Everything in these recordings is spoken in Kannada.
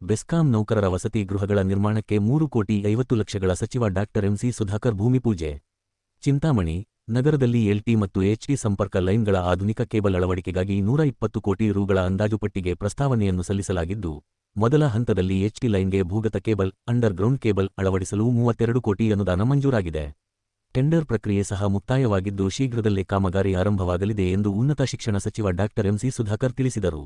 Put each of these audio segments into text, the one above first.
ಬೆಸ್ಕಾಂ ನೌಕರರ ವಸತಿ ಗೃಹಗಳ ನಿರ್ಮಾಣಕ್ಕೆ 3,50,00,000ಗಳ ಸಚಿವ ಡಾ. ಎಂಸಿ ಸುಧಾಕರ್ ಭೂಮಿಪೂಜೆ. ಚಿಂತಾಮಣಿ ನಗರದಲ್ಲಿ ಎಲ್ಟಿ ಮತ್ತು ಎಚ್ಟಿ ಸಂಪರ್ಕ ಲೈನ್ಗಳ ಆಧುನಿಕ ಕೇಬಲ್ ಅಳವಡಿಕೆಗಾಗಿ 120 ಕೋಟಿ ರುಗಳ ಅಂದಾಜುಪಟ್ಟಿಗೆ ಪ್ರಸ್ತಾವನೆಯನ್ನು ಸಲ್ಲಿಸಲಾಗಿದ್ದು, ಮೊದಲ ಹಂತದಲ್ಲಿ ಎಚ್ಟಿ ಲೈನ್ಗೆ ಭೂಗತ ಕೇಬಲ್, ಅಂಡರ್ ಗ್ರೌಂಡ್ ಕೇಬಲ್ ಅಳವಡಿಸಲು 32 ಕೋಟಿ ಅನುದಾನ ಮಂಜೂರಾಗಿದೆ. ಟೆಂಡರ್ ಪ್ರಕ್ರಿಯೆ ಸಹ ಮುಕ್ತಾಯವಾಗಿದ್ದು ಶೀಘ್ರದಲ್ಲೇ ಕಾಮಗಾರಿ ಆರಂಭವಾಗಲಿದೆ ಎಂದು ಉನ್ನತ ಶಿಕ್ಷಣ ಸಚಿವ ಡಾ. ಎಂಸಿ ಸುಧಾಕರ್ ತಿಳಿಸಿದರು.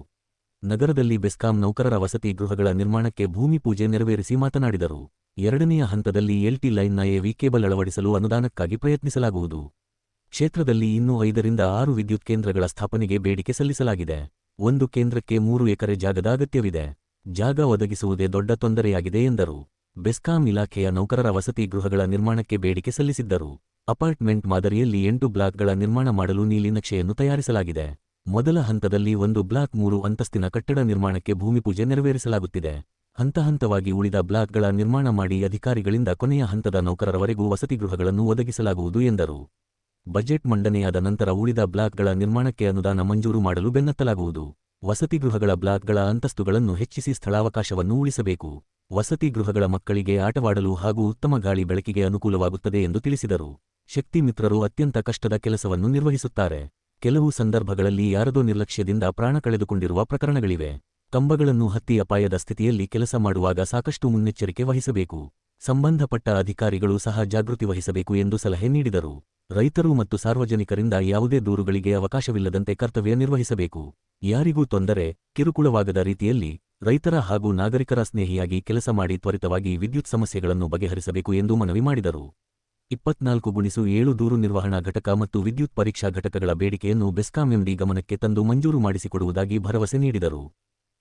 ನಗರದಲ್ಲಿ ಬೆಸ್ಕಾಂ ನೌಕರರ ವಸತಿ ಗೃಹಗಳ ನಿರ್ಮಾಣಕ್ಕೆ ಭೂಮಿ ಪೂಜೆ ನೆರವೇರಿಸಿ ಮಾತನಾಡಿದರು. ಎರಡನೆಯ ಹಂತದಲ್ಲಿ ಎಲ್ಟಿ ಲೈನ್ನ ಎವಿ ಕೇಬಲ್ ಅಳವಡಿಸಲು ಅನುದಾನಕ್ಕಾಗಿ ಪ್ರಯತ್ನಿಸಲಾಗುವುದು. ಕ್ಷೇತ್ರದಲ್ಲಿ ಇನ್ನೂ 5ರಿಂದ 6 ವಿದ್ಯುತ್ ಕೇಂದ್ರಗಳ ಸ್ಥಾಪನೆಗೆ ಬೇಡಿಕೆ ಸಲ್ಲಿಸಲಾಗಿದೆ. ಒಂದು ಕೇಂದ್ರಕ್ಕೆ 3 ಎಕರೆ ಜಾಗದ ಅಗತ್ಯವಿದೆ. ಜಾಗ ಒದಗಿಸುವುದೇ ದೊಡ್ಡ ತೊಂದರೆಯಾಗಿದೆ ಎಂದರು. ಬೆಸ್ಕಾಂ ಇಲಾಖೆಯ ನೌಕರರ ವಸತಿ ಗೃಹಗಳ ನಿರ್ಮಾಣಕ್ಕೆ ಬೇಡಿಕೆ ಸಲ್ಲಿಸಿದ್ದರು. ಅಪಾರ್ಟ್ಮೆಂಟ್ ಮಾದರಿಯಲ್ಲಿ 8 ಬ್ಲಾಕ್ಗಳ ನಿರ್ಮಾಣ ಮಾಡಲು ನೀಲಿನಕ್ಷೆಯನ್ನು ತಯಾರಿಸಲಾಗಿದೆ. ಮೊದಲ ಹಂತದಲ್ಲಿ 1 ಬ್ಲಾಕ್ 3 ಅಂತಸ್ತಿನ ಕಟ್ಟಡ ನಿರ್ಮಾಣಕ್ಕೆ ಭೂಮಿಪೂಜೆ ನೆರವೇರಿಸಲಾಗುತ್ತಿದೆ. ಹಂತಹಂತವಾಗಿ ಉಳಿದ ಬ್ಲಾಕ್ಗಳ ನಿರ್ಮಾಣ ಮಾಡಿ ಅಧಿಕಾರಿಗಳಿಂದ ಕೊನೆಯ ಹಂತದ ನೌಕರರವರೆಗೂ ವಸತಿಗೃಹಗಳನ್ನು ಒದಗಿಸಲಾಗುವುದು ಎಂದರು. ಬಜೆಟ್ ಮಂಡನೆಯಾದ ನಂತರ ಉಳಿದ ಬ್ಲಾಕ್ಗಳ ನಿರ್ಮಾಣಕ್ಕೆ ಅನುದಾನ ಮಂಜೂರು ಮಾಡಲು ಬೆನ್ನತ್ತಲಾಗುವುದು. ವಸತಿಗೃಹಗಳ ಬ್ಲಾಕ್ಗಳ ಅಂತಸ್ತುಗಳನ್ನು ಹೆಚ್ಚಿಸಿ ಸ್ಥಳಾವಕಾಶವನ್ನು ಉಳಿಸಬೇಕು. ವಸತಿಗೃಹಗಳ ಮಕ್ಕಳಿಗೆ ಆಟವಾಡಲು ಹಾಗೂ ಉತ್ತಮ ಗಾಳಿ ಬೆಳಕಿಗೆ ಅನುಕೂಲವಾಗುತ್ತದೆ ಎಂದು ತಿಳಿಸಿದರು. ಶಕ್ತಿ ಮಿತ್ರರು ಅತ್ಯಂತ ಕಷ್ಟದ ಕೆಲಸವನ್ನು ನಿರ್ವಹಿಸುತ್ತಾರೆ. ಕೆಲವು ಸಂದರ್ಭಗಳಲ್ಲಿ ಯಾರದೋ ನಿರ್ಲಕ್ಷ್ಯದಿಂದ ಪ್ರಾಣ ಕಳೆದುಕೊಂಡಿರುವ ಪ್ರಕರಣಗಳಿವೆ. ಕಂಬಗಳನ್ನು ಹತ್ತಿ ಅಪಾಯದ ಸ್ಥಿತಿಯಲ್ಲಿ ಕೆಲಸ ಮಾಡುವಾಗ ಸಾಕಷ್ಟು ಮುನ್ನೆಚ್ಚರಿಕೆ ವಹಿಸಬೇಕು. ಸಂಬಂಧಪಟ್ಟ ಅಧಿಕಾರಿಗಳು ಸಹ ಜಾಗೃತಿ ವಹಿಸಬೇಕು ಎಂದು ಸಲಹೆ ನೀಡಿದರು. ರೈತರು ಮತ್ತು ಸಾರ್ವಜನಿಕರಿಂದ ಯಾವುದೇ ದೂರುಗಳಿಗೆ ಅವಕಾಶವಿಲ್ಲದಂತೆ ಕರ್ತವ್ಯ ನಿರ್ವಹಿಸಬೇಕು. ಯಾರಿಗೂ ತೊಂದರೆ, ಕಿರುಕುಳವಾಗದ ರೀತಿಯಲ್ಲಿ ರೈತರ ಹಾಗೂ ನಾಗರಿಕರ ಸ್ನೇಹಿಯಾಗಿ ಕೆಲಸ ಮಾಡಿ ತ್ವರಿತವಾಗಿ ವಿದ್ಯುತ್ ಸಮಸ್ಯೆಗಳನ್ನು ಬಗೆಹರಿಸಬೇಕು ಎಂದು ಮನವಿ ಮಾಡಿದರು. 24x7 ದೂರು ನಿರ್ವಹಣಾ ಘಟಕ ಮತ್ತು ವಿದ್ಯುತ್ ಪರೀಕ್ಷಾ ಘಟಕಗಳ ಬೇಡಿಕೆಯನ್ನು ಬೆಸ್ಕಾಂ ಎಂಡಿ ಗಮನಕ್ಕೆ ತಂದು ಮಂಜೂರು ಮಾಡಿಸಿಕೊಡುವುದಾಗಿ ಭರವಸೆ ನೀಡಿದರು.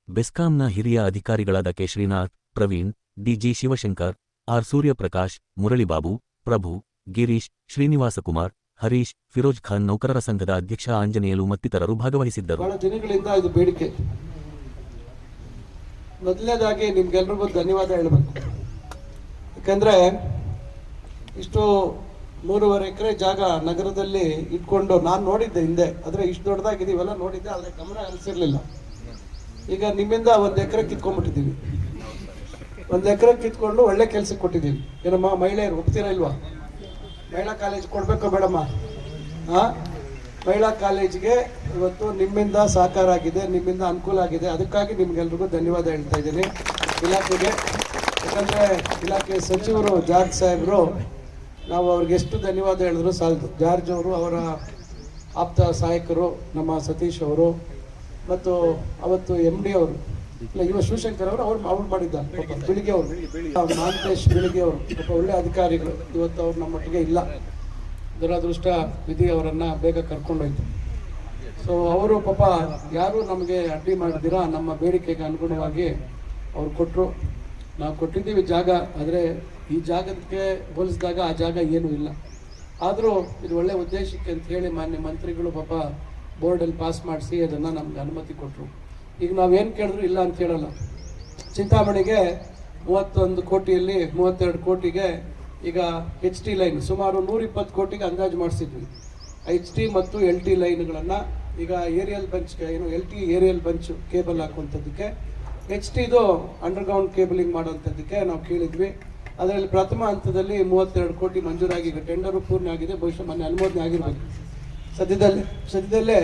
ಬೆಸ್ಕಾಂನ ಹಿರಿಯ ಅಧಿಕಾರಿಗಳಾದ K. Srinath, Praveen, DG Shivashankar, R. Suryaprakash, Muralibabu, Prabhu, Girish, Srinivasakumar, Harish, Firoz Khan, ನೌಕರರ ಸಂಘದ ಅಧ್ಯಕ್ಷ ಆಂಜನೇಯಲು ಮತ್ತಿತರರು ಭಾಗವಹಿಸಿದ್ದರು. ಇದು ಬೇಡಿಕೆ. ಮೊದಲನೇದಾಗಿ ನಿಮ್ಗೆಲ್ರಿಗೂ ಧನ್ಯವಾದ ಹೇಳಬೇಕು. ಯಾಕಂದ್ರೆ ಇಷ್ಟು 3.5 ಎಕರೆ ಜಾಗ ನಗರದಲ್ಲಿ ಇಟ್ಕೊಂಡು ನಾನು ನೋಡಿದ್ದೆ ಹಿಂದೆ, ಆದ್ರೆ ಇಷ್ಟು ದೊಡ್ಡದಾಗಿದ್ದೀವಲ್ಲ ನೋಡಿದ್ದೆ, ಆದ್ರೆ ಗಮನ ಹರಿಸಿರ್ಲಿಲ್ಲ. ಈಗ ನಿಮ್ಮಿಂದ 1 ಎಕರೆ ಕಿತ್ಕೊಂಡ್ಬಿಟ್ಟಿದ್ದೀವಿ. 1 ಎಕರೆ ಕಿತ್ಕೊಂಡು ಒಳ್ಳೆ ಕೆಲ್ಸಕ್ಕೆ ಕೊಟ್ಟಿದ್ದೀವಿ. ಏನಮ್ಮ ಮಹಿಳೆಯರು ಒಪ್ತೀರಾ ಇಲ್ವಾ? ಮಹಿಳಾ ಕಾಲೇಜ್ ಕೊಡ್ಬೇಕು ಬೇಡಮ್ಮ? ಮಹಿಳಾ ಕಾಲೇಜ್ಗೆ ಇವತ್ತು ನಿಮ್ಮಿಂದ ಸಹಕಾರ ಆಗಿದೆ, ನಿಮ್ಮಿಂದ ಅನುಕೂಲ ಆಗಿದೆ. ಅದಕ್ಕಾಗಿ ನಿಮ್ಗೆಲ್ರಿಗೂ ಧನ್ಯವಾದ ಹೇಳ್ತಾ ಇದ್ದೀನಿ ಇಲಾಖೆಗೆ. ಯಾಕಂದ್ರೆ ಇಲಾಖೆ ಸಚಿವರು ಜಾರ್ಜ್ ಸಾಹೇಬರು, ನಾವು ಅವ್ರಿಗೆ ಎಷ್ಟು ಧನ್ಯವಾದ ಹೇಳಿದ್ರು ಸಾಲದು. ಜಾರ್ಜ್ ಅವರು, ಅವರ ಆಪ್ತ ಸಹಾಯಕರು ನಮ್ಮ ಸತೀಶ್ ಅವರು, ಮತ್ತು ಅವತ್ತು MD ಅವರು, ಇಲ್ಲ ಇವ ಶಿವಶಂಕರ್ ಅವರು ಅವ್ರು ಮಾಡಿದ್ದಾರೆ. ಪಾಪ ಬಿಳಿಗೆ ಅವರು, ಮಹಾಂತೇಶ್ ಬಿಳಿಗೆ ಅವರು, ಪಾಪ ಒಳ್ಳೆ ಅಧಿಕಾರಿಗಳು. ಇವತ್ತು ಅವ್ರು ನಮ್ಮ ಮಟ್ಟಿಗೆ ಇಲ್ಲ. ದುರದೃಷ್ಟ ವಿಧಿ ಅವರನ್ನ ಬೇಗ ಕರ್ಕೊಂಡೋಯ್ತು. ಸೊ ಅವರು ಪಾಪ ಯಾರು ನಮಗೆ ಅಡ್ಡಿ ಮಾಡಿದಿರಾ, ನಮ್ಮ ಬೇಡಿಕೆಗೆ ಅನುಗುಣವಾಗಿ ಅವ್ರು ಕೊಟ್ಟರು. ನಾವು ಕೊಟ್ಟಿದ್ದೀವಿ ಜಾಗ, ಆದರೆ ಈ ಜಾಗಕ್ಕೆ ಹೋಲಿಸಿದಾಗ ಆ ಜಾಗ ಏನೂ ಇಲ್ಲ. ಆದರೂ ಇದು ಒಳ್ಳೆ ಉದ್ದೇಶಕ್ಕೆ ಅಂತ ಹೇಳಿ ಮಾನ್ಯ ಮಂತ್ರಿಗಳು ಪಾಪ ಬೋರ್ಡಲ್ಲಿ ಪಾಸ್ ಮಾಡಿಸಿ ಅದನ್ನು ನಮ್ಗೆ ಅನುಮತಿ ಕೊಟ್ಟರು. ಈಗ ನಾವೇನು ಕೇಳಿದ್ರು ಇಲ್ಲ ಅಂತ ಹೇಳಲ್ಲ. ಚಿಂತಾಮಣಿಗೆ 31 ಕೋಟಿಯಲ್ಲಿ 32 ಕೋಟಿಗೆ ಈಗ HT ಲೈನ್ ಸುಮಾರು 120 ಕೋಟಿಗೆ ಅಂದಾಜು ಮಾಡಿಸಿದ್ವಿ. HT ಮತ್ತು LT ಲೈನ್ಗಳನ್ನು ಈಗ ಏರಿಯಲ್ ಬಂಚ್, ಏನು LT ಏರಿಯಲ್ ಬಂಚ್ ಕೇಬಲ್ ಹಾಕುವಂಥದ್ದಕ್ಕೆ, HTದು ಅಂಡರ್ಗ್ರೌಂಡ್ ಕೇಬಲಿಂಗ್ ಮಾಡುವಂಥದ್ದಕ್ಕೆ ನಾವು ಕೇಳಿದ್ವಿ. ಅದರಲ್ಲಿ ಪ್ರಥಮ ಹಂತದಲ್ಲಿ 32 ಕೋಟಿ ಮಂಜೂರಾಗಿ ಈಗ ಟೆಂಡರು ಪೂರ್ಣ ಆಗಿದೆ. ಬಹುಶಃ ಮೊನ್ನೆ ಅನುಮೋದನೆ ಆಗಿರ್ಬೇಕು. ಸದ್ಯದಲ್ಲೇ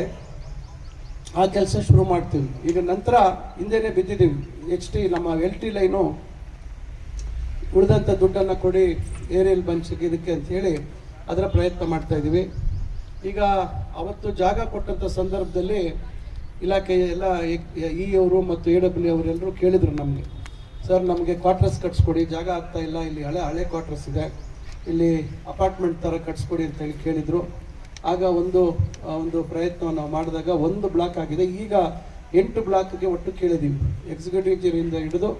ಆ ಕೆಲಸ ಶುರು ಮಾಡ್ತೀವಿ. ಈಗ ನಂತರ ಹಿಂದೆನೇ ಬಿದ್ದಿದ್ದೀವಿ. HT ನಮ್ಮ LT ಲೈನು ಉಳಿದಂಥ ದುಡ್ಡನ್ನು ಕೊಡಿ ಏರಿಯಲ್ ಬಂಚ್ಗೆ ಇದಕ್ಕೆ ಅಂತ ಹೇಳಿ ಅದರ ಪ್ರಯತ್ನ ಮಾಡ್ತಾ ಇದ್ದೀವಿ. ಈಗ ಅವತ್ತು ಜಾಗ ಕೊಟ್ಟಂಥ ಸಂದರ್ಭದಲ್ಲಿ ಇಲಾಖೆ ಎಲ್ಲ ಅವರು ಮತ್ತು AW ಅವರೆಲ್ಲರೂ ಕೇಳಿದರು ನಮಗೆ, ಸರ್ ನಮಗೆ ಕ್ವಾರ್ಟರ್ಸ್ ಕಟ್ಸ್ಕೊಡಿ, ಜಾಗ ಆಗ್ತಾ ಇಲ್ಲ, ಇಲ್ಲಿ ಹಳೆ ಕ್ವಾರ್ಟರ್ಸ್ ಇದೆ, ಇಲ್ಲಿ ಅಪಾರ್ಟ್ಮೆಂಟ್ ಥರ ಕಟ್ಸ್ಕೊಡಿ ಅಂತ ಹೇಳಿ ಕೇಳಿದರು. ಆಗ ಒಂದು ಪ್ರಯತ್ನವನ್ನು ನಾವು ಮಾಡಿದಾಗ 1 ಬ್ಲಾಕ್ ಆಗಿದೆ. ಈಗ 8 ಬ್ಲಾಕ್ಗೆ ಒಟ್ಟು ಕೇಳಿದ್ದೀವಿ. ಎಕ್ಸಿಕ್ಯೂಟಿವ್ ಇಂಜಿನಿಯರಿಂದ ಹಿಡಿದು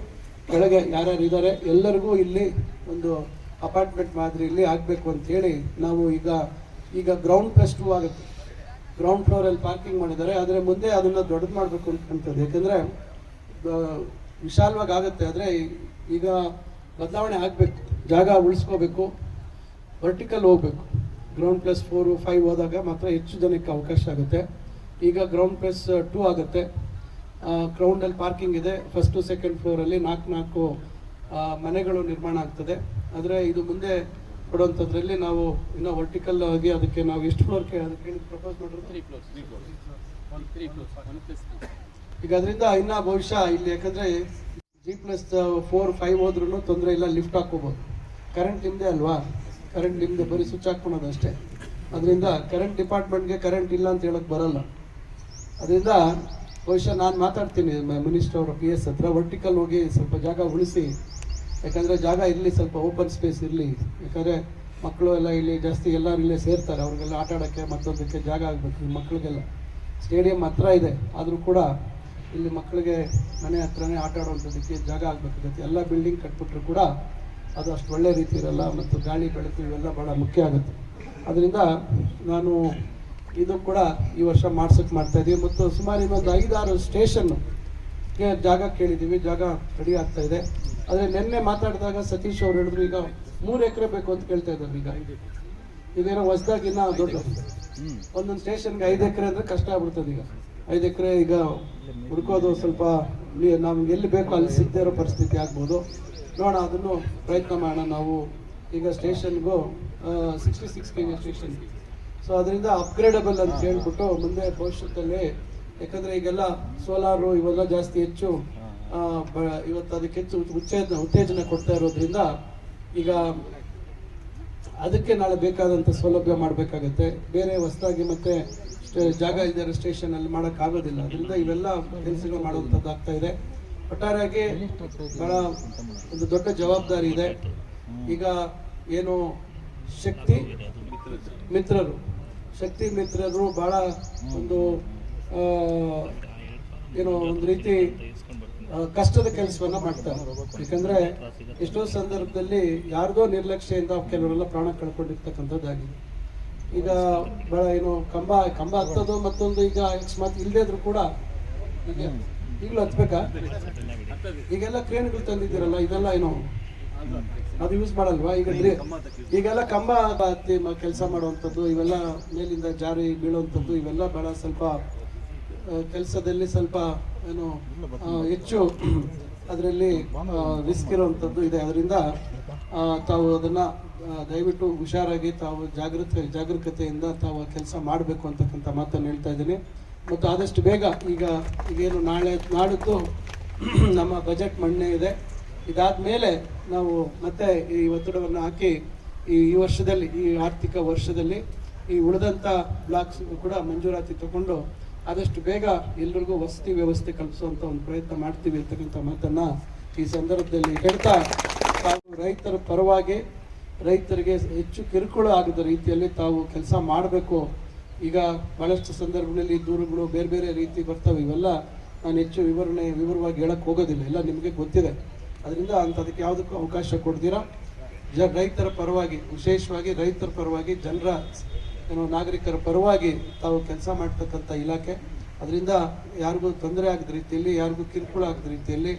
ಕೆಳಗೆ ಯಾರ್ಯಾರು ಇದ್ದಾರೆ ಎಲ್ಲರಿಗೂ ಇಲ್ಲಿ ಒಂದು ಅಪಾರ್ಟ್ಮೆಂಟ್ ಮಾದರಿಯಲ್ಲಿ ಆಗಬೇಕು ಅಂತೇಳಿ ನಾವು ಈಗ ಗ್ರೌಂಡ್ +2 ಆಗುತ್ತೆ. ಗ್ರೌಂಡ್ ಫ್ಲೋರಲ್ಲಿ ಪಾರ್ಕಿಂಗ್ ಮಾಡಿದ್ದಾರೆ. ಆದರೆ ಮುಂದೆ ಅದನ್ನು ದೊಡ್ಡದು ಮಾಡಬೇಕು ಅಂತಂತದ್ದು. ಯಾಕಂದರೆ ವಿಶಾಲವಾಗಿ ಆಗುತ್ತೆ. ಆದರೆ ಈಗ ಬದಲಾವಣೆ ಆಗಬೇಕು, ಜಾಗ ಉಳಿಸ್ಕೋಬೇಕು, ವರ್ಟಿಕಲ್ ಹೋಗ್ಬೇಕು. ಗ್ರೌಂಡ್ +4, 5 ಹೋದಾಗ ಮಾತ್ರ ಹೆಚ್ಚು ಜನಕ್ಕೆ ಅವಕಾಶ ಆಗುತ್ತೆ. ಈಗ ಗ್ರೌಂಡ್ +2 ಆಗುತ್ತೆ. ಗ್ರೌಂಡಲ್ಲಿ ಪಾರ್ಕಿಂಗ್ ಇದೆ. ಫಸ್ಟು ಸೆಕೆಂಡ್ ಫ್ಲೋರಲ್ಲಿ ನಾಲ್ಕು ಮನೆಗಳು ನಿರ್ಮಾಣ ಆಗ್ತದೆ. ಆದರೆ ಇದು ಮುಂದೆ ಕೊಡುವಂಥದ್ರಲ್ಲಿ ನಾವು ಇನ್ನೂ ವರ್ಟಿಕಲ್ ಆಗಿ ಅದಕ್ಕೆ ನಾವು ಎಷ್ಟು ಫ್ಲೋರ್ ಅದಕ್ಕೆ ಪ್ರಪೋಸ್ ಮಾಡಿರೋದು 3 ಫ್ಲೋರ್ಸ್. ಈಗ ಅದರಿಂದ ಇನ್ನೂ ಭವಿಷ್ಯ ಇಲ್ಲಿ ಯಾಕಂದರೆ G+4-5 ಹೋದ್ರೂ ತೊಂದರೆ ಇಲ್ಲ, ಲಿಫ್ಟ್ ಹಾಕೋಬೋದು. ಕರೆಂಟ್ ನಿಮ್ಮದೇ ಅಲ್ವಾ, ಕರೆಂಟ್ ನಿಮ್ಮದೇ, ಬರೀ ಸ್ವಿಚ್ ಹಾಕ್ಕೊಳೋದು ಅಷ್ಟೇ. ಅದರಿಂದ ಕರೆಂಟ್ ಡಿಪಾರ್ಟ್ಮೆಂಟ್ಗೆ ಕರೆಂಟ್ ಇಲ್ಲ ಅಂತ ಹೇಳೋಕ್ಕೆ ಬರಲ್ಲ. ಅದರಿಂದ ಬಹುಶಃ ನಾನು ಮಾತಾಡ್ತೀನಿ ಮಿನಿಸ್ಟರ್ ಅವರ PS ಹತ್ರ, ವರ್ಟಿಕಲ್ ಹೋಗಿ ಸ್ವಲ್ಪ ಜಾಗ ಉಳಿಸಿ. ಯಾಕಂದರೆ ಜಾಗ ಇರಲಿ, ಸ್ವಲ್ಪ ಓಪನ್ ಸ್ಪೇಸ್ ಇರಲಿ. ಯಾಕಂದರೆ ಮಕ್ಕಳು ಎಲ್ಲ ಇಲ್ಲಿ ಜಾಸ್ತಿ ಎಲ್ಲರೂ ಇಲ್ಲೇ ಸೇರ್ತಾರೆ, ಅವ್ರಿಗೆಲ್ಲ ಆಟ ಆಡೋಕ್ಕೆ ಮತ್ತೊಂದಕ್ಕೆ ಜಾಗ ಆಗಬೇಕು. ಮಕ್ಕಳಿಗೆಲ್ಲ ಸ್ಟೇಡಿಯಂ ಹತ್ರ ಇದೆ, ಆದರೂ ಕೂಡ ಇಲ್ಲಿ ಮಕ್ಕಳಿಗೆ ಮನೆ ಹತ್ರನೇ ಆಟ ಆಡುವಂಥದ್ದಕ್ಕೆ ಜಾಗ ಆಗಬೇಕಾಗುತ್ತೆ. ಎಲ್ಲ ಬಿಲ್ಡಿಂಗ್ ಕಟ್ಬಿಟ್ರು ಕೂಡ ಅದು ಅಷ್ಟು ಒಳ್ಳೆ ರೀತಿ ಇರಲ್ಲ, ಮತ್ತು ಗಾಳಿ ಬೆಳಕು ಇವೆಲ್ಲ ಭಾಳ ಮುಖ್ಯ ಆಗುತ್ತೆ. ಅದರಿಂದ ನಾನು ಇದು ಕೂಡ ಈ ವರ್ಷ ಮಾಡ್ತಾ ಇದ್ದೀವಿ. ಮತ್ತು ಸುಮಾರು ಇನ್ನೊಂದು 5-6 ಸ್ಟೇಷನ್ಗೆ ಜಾಗ ಕೇಳಿದ್ದೀವಿ, ಜಾಗ ರೆಡಿ ಆಗ್ತಾ ಇದೆ. ಆದರೆ ನಿನ್ನೆ ಮಾತಾಡಿದಾಗ ಸತೀಶ್ ಅವ್ರು ಹೇಳಿದ್ರು ಈಗ 3 ಎಕರೆ ಬೇಕು ಅಂತ ಕೇಳ್ತಾ ಇದ್ದಾರೆ. ಇದೇನೋ ಹೊಸದಾಗಿ ಇನ್ನೂ ದೊಡ್ಡ ಒಂದೊಂದು ಸ್ಟೇಷನ್ಗೆ 5 ಎಕರೆ ಅಂದರೆ ಕಷ್ಟ ಆಗ್ಬಿಡ್ತದೆ. ಈಗ 5 ಎಕರೆ ಈಗ ಹುಡ್ಕೋದು ಸ್ವಲ್ಪ ನಮ್ಗೆ ಎಲ್ಲಿ ಬೇಕೋ ಅಲ್ಲಿ ಸಿಗದೇ ಇರೋ ಪರಿಸ್ಥಿತಿ ಆಗ್ಬೋದು. ನೋಡೋಣ, ಅದನ್ನು ಪ್ರಯತ್ನ ಮಾಡೋಣ. ನಾವು ಈಗ ಸ್ಟೇಷನ್ಗೂ 66 kV ಸ್ಟೇಷನ್, ಸೊ ಅದರಿಂದ ಅಪ್ಗ್ರೇಡಬಲ್ ಅಂತ ಹೇಳ್ಬಿಟ್ಟು ಮುಂದೆ ಭವಿಷ್ಯದಲ್ಲಿ, ಯಾಕಂದರೆ ಈಗೆಲ್ಲ ಸೋಲಾರು ಇವೆಲ್ಲ ಜಾಸ್ತಿ ಹೆಚ್ಚು ಇವತ್ತು ಅದಕ್ಕೆ ಹೆಚ್ಚು ಉತ್ತೇಜನ ಕೊಡ್ತಾ ಇರೋದ್ರಿಂದ ಈಗ ಅದಕ್ಕೆ ನಾಳೆ ಬೇಕಾದಂಥ ಸೌಲಭ್ಯ ಮಾಡಬೇಕಾಗತ್ತೆ. ಬೇರೆ ಹೊಸದಾಗಿ ಮತ್ತೆ ಜಾಗ ಇಲ್ಲದೆ ಸ್ಟೇಷನಲ್ಲಿ ಮಾಡೋಕ್ಕಾಗೋದಿಲ್ಲ. ಅದರಿಂದ ಇವೆಲ್ಲ ಕೆಲಸಗಳು ಮಾಡುವಂಥದ್ದು ಆಗ್ತಾ ಇದೆ. ಒಟ್ಟಾರೆಯಾಗಿ ಬಹಳ ಒಂದು ದೊಡ್ಡ ಜವಾಬ್ದಾರಿ ಇದೆ. ಈಗ ಏನು ಶಕ್ತಿ ಮಿತ್ರರು ಬಹಳ ಒಂದು ಏನೋ ಒಂದು ರೀತಿ ಕಷ್ಟದ ಕೆಲಸವನ್ನ ಮಾಡ್ತಾರೆ. ಯಾಕಂದ್ರೆ ಎಷ್ಟೋ ಸಂದರ್ಭದಲ್ಲಿ ಯಾರ್ದೋ ನಿರ್ಲಕ್ಷ್ಯದಿಂದ ಕೆಲವರೆಲ್ಲ ಪ್ರಾಣ ಕಳ್ಕೊಂಡಿರ್ತಕ್ಕಂಥದ್ದಾಗಿದೆ. ಈಗ ಬಹಳ ಏನು ಕಂಬ ಹತ್ತೋದು, ಮತ್ತೊಂದು ಈಗ ಅಕಸ್ಮಾತ್ ಇಲ್ಲದೇ ಇದ್ರು ಕೂಡ ಈಗಲೂ ಹತ್ಬೇಕಾ? ಈಗೆಲ್ಲ ಕ್ರೇನ್ಗಳು ತಂದಿದ್ದೀರಲ್ಲ, ಇದೆಲ್ಲ ಏನು ಅದು ಯೂಸ್ ಮಾಡಲ್ವಾ? ಈಗೆಲ್ಲ ಕಂಬ ಹತ್ತಿ ಕೆಲಸ ಮಾಡುವಂಥದ್ದು, ಇವೆಲ್ಲ ಮೇಲಿಂದ ಜಾರಿ ಬೀಳುವಂಥದ್ದು, ಇವೆಲ್ಲ ಬಹಳ ಸ್ವಲ್ಪ ಕೆಲಸದಲ್ಲಿ ಸ್ವಲ್ಪ ಏನು ಹೆಚ್ಚು ಅದರಲ್ಲಿ ರಿಸ್ಕ್ ಇರುವಂಥದ್ದು ಇದೆ. ಅದರಿಂದ ತಾವು ಅದನ್ನ ದಯವಿಟ್ಟು ಹುಷಾರಾಗಿ ತಾವು ಜಾಗರೂಕತೆಯಿಂದ ತಾವು ಕೆಲಸ ಮಾಡಬೇಕು ಅಂತಕ್ಕಂಥ ಮಾತನ್ನು ಹೇಳ್ತಾ ಇದ್ದೀನಿ. ಮತ್ತು ಆದಷ್ಟು ಬೇಗ ಈಗೇನು ನಾಡಿದ್ದು ನಮ್ಮ ಬಜೆಟ್ ಮಂಡನೆ ಇದೆ. ಇದಾದ ಮೇಲೆ ನಾವು ಮತ್ತೆ ಈ ಒತ್ತಡವನ್ನು ಹಾಕಿ ಈ ವರ್ಷದಲ್ಲಿ, ಈ ಆರ್ಥಿಕ ವರ್ಷದಲ್ಲಿ ಈ ಉಳಿದಂಥ ಬ್ಲಾಕ್ಸ್ ಕೂಡ ಮಂಜೂರಾತಿ ತಗೊಂಡು ಆದಷ್ಟು ಬೇಗ ಎಲ್ರಿಗೂ ವಸತಿ ವ್ಯವಸ್ಥೆ ಕಲ್ಪಿಸುವಂಥ ಒಂದು ಪ್ರಯತ್ನ ಮಾಡ್ತೀವಿ ಅಂತಕ್ಕಂಥ ಮಾತನ್ನು ಈ ಸಂದರ್ಭದಲ್ಲಿ ಹೇಳ್ತಾ, ತಾವು ರೈತರ ಪರವಾಗಿ ರೈತರಿಗೆ ಹೆಚ್ಚು ಕಿರುಕುಳ ಆಗದ ರೀತಿಯಲ್ಲಿ ತಾವು ಕೆಲಸ ಮಾಡಬೇಕು. ಈಗ ಬಹಳಷ್ಟು ಸಂದರ್ಭಗಳಲ್ಲಿ ದೂರುಗಳು ಬೇರೆ ಬೇರೆ ರೀತಿ ಬರ್ತವೆ. ಇವೆಲ್ಲ ನಾನು ಹೆಚ್ಚು ವಿವರವಾಗಿ ಹೇಳಕ್ಕೆ ಹೋಗೋದಿಲ್ಲ, ಎಲ್ಲ ನಿಮಗೆ ಗೊತ್ತಿದೆ. ಅದರಿಂದ ಅಂಥದಕ್ಕೆ ಯಾವುದಕ್ಕೂ ಅವಕಾಶ ಕೊಡ್ತೀರಾ ರೈತರ ಪರವಾಗಿ, ವಿಶೇಷವಾಗಿ ರೈತರ ಪರವಾಗಿ, ಜನರ ನಾಗರಿಕರ ಪರವಾಗಿ ತಾವು ಕೆಲಸ ಮಾಡ್ತಕ್ಕಂಥ ಇಲಾಖೆ. ಅದರಿಂದ ಯಾರಿಗೂ ತೊಂದರೆ ಆಗದ ರೀತಿಯಲ್ಲಿ, ಯಾರಿಗೂ ಕಿರುಕುಳ ಆಗದ ರೀತಿಯಲ್ಲಿ,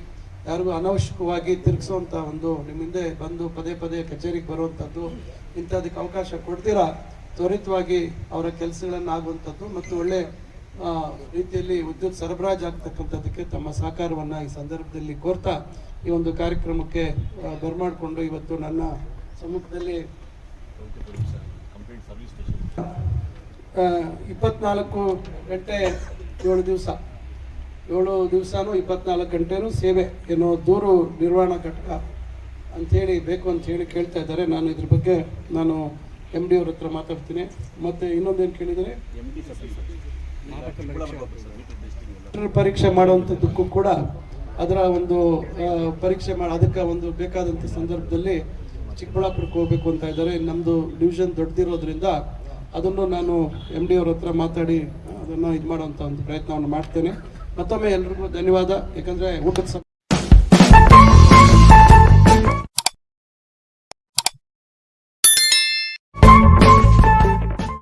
ಯಾರಿಗೂ ಅನವಶ್ಯಕವಾಗಿ ತಿರುಗಿಸುವಂಥ ಒಂದು ನಿಮ್ಮ ಹಿಂದೆ ಬಂದು ಪದೇ ಕಚೇರಿಗೆ ಬರುವಂಥದ್ದು ಇಂಥದಕ್ಕೆ ಅವಕಾಶ ಕೊಡ್ತೀರಾ ತ್ವರಿತವಾಗಿ ಅವರ ಕೆಲಸಗಳನ್ನು ಆಗುವಂಥದ್ದು ಮತ್ತು ಒಳ್ಳೆ ರೀತಿಯಲ್ಲಿ ವಿದ್ಯುತ್ ಸರಬರಾಜು ಆಗ್ತಕ್ಕಂಥದ್ದಕ್ಕೆ ತಮ್ಮ ಸಹಕಾರವನ್ನು ಈ ಸಂದರ್ಭದಲ್ಲಿ ಕೋರ್ತಾ ಈ ಒಂದು ಕಾರ್ಯಕ್ರಮಕ್ಕೆ ಬರಮಾಡಿಕೊಂಡು ಇವತ್ತು ನನ್ನ ಸಮ್ಮುಖದಲ್ಲಿ 24 ಗಂಟೆ 7 ದಿವಸನೂ 24 ಗಂಟೆನೂ ಸೇವೆ ಏನೋ ದೂರು ನಿರ್ವಹಣಾ ಘಟಕ ಅಂಥೇಳಿ ಬೇಕು ಅಂಥೇಳಿ ಕೇಳ್ತಾ ಇದ್ದಾರೆ. ನಾನು ಇದ್ರ ಬಗ್ಗೆ ನಾನು MD ಅವ್ರ ಹತ್ರ ಮಾತಾಡ್ತೀನಿ. ಮತ್ತು ಇನ್ನೊಂದೇನು ಕೇಳಿದರೆ ಪರೀಕ್ಷೆ ಮಾಡುವಂಥದ್ದಕ್ಕೂ ಕೂಡ ಅದರ ಒಂದು ಪರೀಕ್ಷೆ ಅದಕ್ಕೆ ಒಂದು ಬೇಕಾದಂಥ ಸಂದರ್ಭದಲ್ಲಿ ಚಿಕ್ಕಬಳ್ಳಾಪುರಕ್ಕೆ ಹೋಗಬೇಕು ಅಂತ ಇದ್ದಾರೆ. ನಮ್ಮದು ಡಿವಿಷನ್ ದೊಡ್ಡದಿರೋದ್ರಿಂದ ಅದನ್ನು ನಾನು MD ಅವ್ರ ಹತ್ರ ಮಾತಾಡಿ ಅದನ್ನು ಇದು ಮಾಡುವಂಥ ಒಂದು ಪ್ರಯತ್ನವನ್ನು ಮಾಡ್ತೇನೆ. ಮತ್ತೊಮ್ಮೆ ಎಲ್ರಿಗೂ ಧನ್ಯವಾದ. ಯಾಕಂದರೆ ಊಟದ